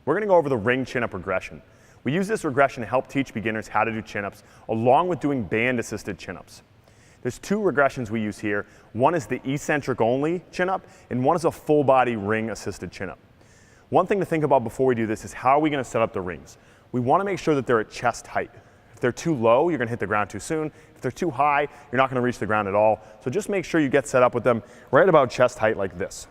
We're going to go over the ring chin-up regression. We use this regression to help teach beginners how to do chin-ups along with doing band-assisted chin-ups. There's two regressions we use here. One is the eccentric only chin-up, and one is a full body ring-assisted chin-up. One thing to think about before we do this is how are we going to set up the rings? We want to make sure that they're at chest height. If they're too low, you're going to hit the ground too soon. If they're too high, you're not going to reach the ground at all. So just make sure you get set up with them right about chest height like this.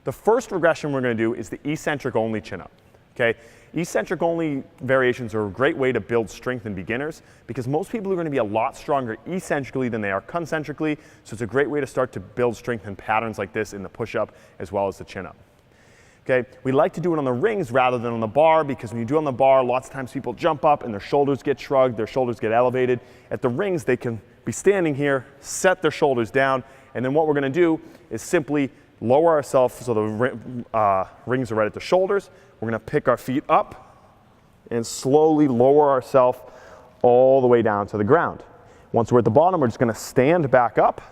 The first regression we're going to do is the eccentric only chin-up. Okay? Eccentric only variations are a great way to build strength in beginners because most people are going to be a lot stronger eccentrically than they are concentrically, so it's a great way to start to build strength in patterns like this in the push-up as well as the chin-up. Okay? We like to do it on the rings rather than on the bar because when you do it on the bar, lots of times people jump up and their shoulders get shrugged, their shoulders get elevated. At the rings, they can be standing here, set their shoulders down, and then what we're going to do is simply lower ourselves so the rings are right at the shoulders. We're going to pick our feet up and slowly lower ourselves all the way down to the ground. Once we're at the bottom, we're just going to stand back up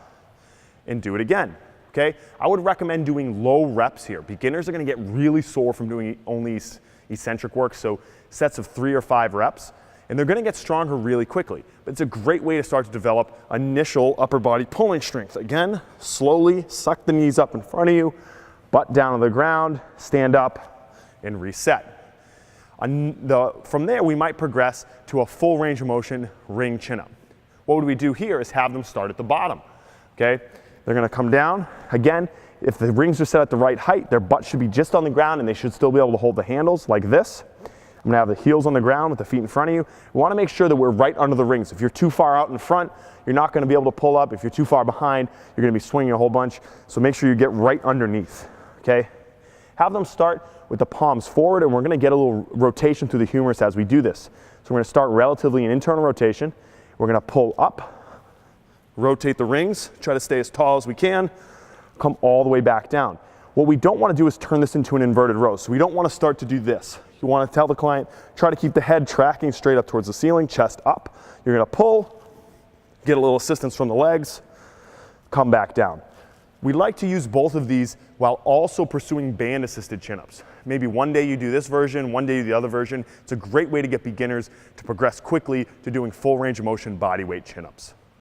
and do it again. Okay? I would recommend doing low reps here. Beginners are going to get really sore from doing only eccentric work, so sets of 3 or 5 reps, and they're going to get stronger really quickly. But it's a great way to start to develop initial upper body pulling strength. Again, slowly suck the knees up in front of you, butt down to the ground, stand up, and reset. From there, we might progress to a full range of motion ring chin-up. What would we do here is have them start at the bottom. Okay? They're going to come down. Again, if the rings are set at the right height, their butt should be just on the ground and they should still be able to hold the handles like this. I'm going to have the heels on the ground with the feet in front of you. We want to make sure that we're right under the rings. If you're too far out in front, you're not going to be able to pull up. If you're too far behind, you're going to be swinging a whole bunch. So make sure you get right underneath. Okay? Have them start with the palms forward, and we're going to get a little rotation through the humerus as we do this. So we're going to start relatively an internal rotation. We're going to pull up, rotate the rings, try to stay as tall as we can, come all the way back down. What we don't want to do is turn this into an inverted row. So we don't want to start to do this. You want to tell the client, try to keep the head tracking straight up towards the ceiling, chest up. You're going to pull, get a little assistance from the legs, come back down. We like to use both of these while also pursuing band-assisted chin-ups. Maybe one day you do this version, one day you do the other version. It's a great way to get beginners to progress quickly to doing full range of motion bodyweight chin-ups.